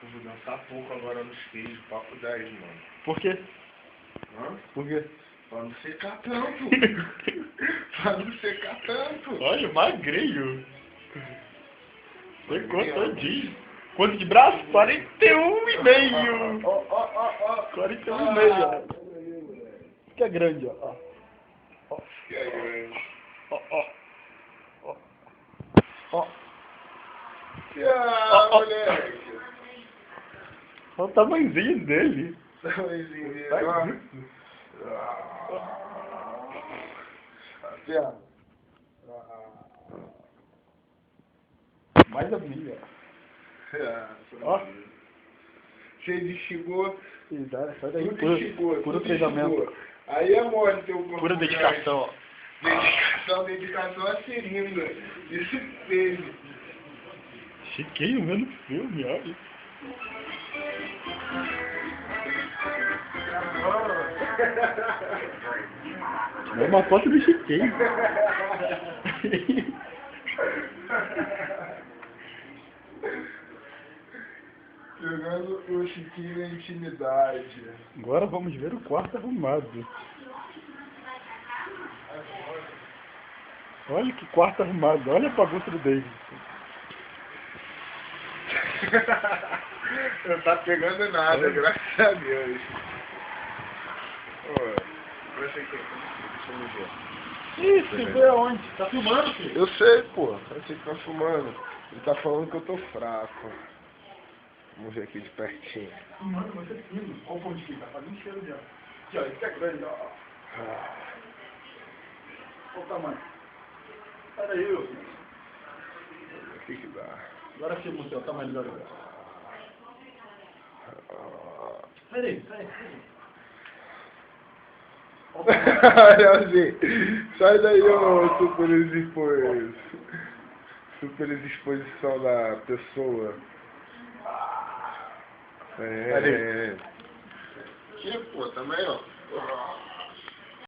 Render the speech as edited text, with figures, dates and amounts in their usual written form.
Eu vou dançar pouco agora no stage, papo 10, mano. Por quê? Hã? Por quê? Pra não secar tanto. Pra não secar tanto. Olha, magrinho. Secou Magrinho. todinho. Quanto de braço? 41,5. Ó. 41,5, ó. Fica grande, ó. Ó. Que é grande. Ó. Ó. Moleque. Olha o tamanhozinho dele. Tamanhozinho dele, Faz ó. isso. Assim, ó. Mais a minha. Ó. Cheio de chegou. Sai daí, puro tudo treinamento. chegou. Aí é mole ter um Pura dedicação, ó. Dedicação à seringa. Isso mesmo. Chiquinho vendo filme, olha. É uma foto do Chiquinho. Jogando o Chiquinho na intimidade. Agora vamos ver o quarto arrumado. Olha que quarto arrumado. Olha a bagunça do David. Não tá pegando nada, graças a Deus. Deixa eu ver. Ih, você foi aonde? Tá filmando, filho? Eu sei, pô. Eu sei que tá filmando. Ele tá falando que eu tô fraco. Vamos ver aqui de pertinho. Mano, mas é fino. Olha o ponto de tá fazendo cheiro já. Aqui, ó. Esse é grande, ó. Olha o tamanho. Sai daí, ô. O que dá? Agora filma o seu tamanho do garoto. Sai daí. Leozinho, sai daí, ô super exposição da pessoa. É. Aqui, pô, também, ó.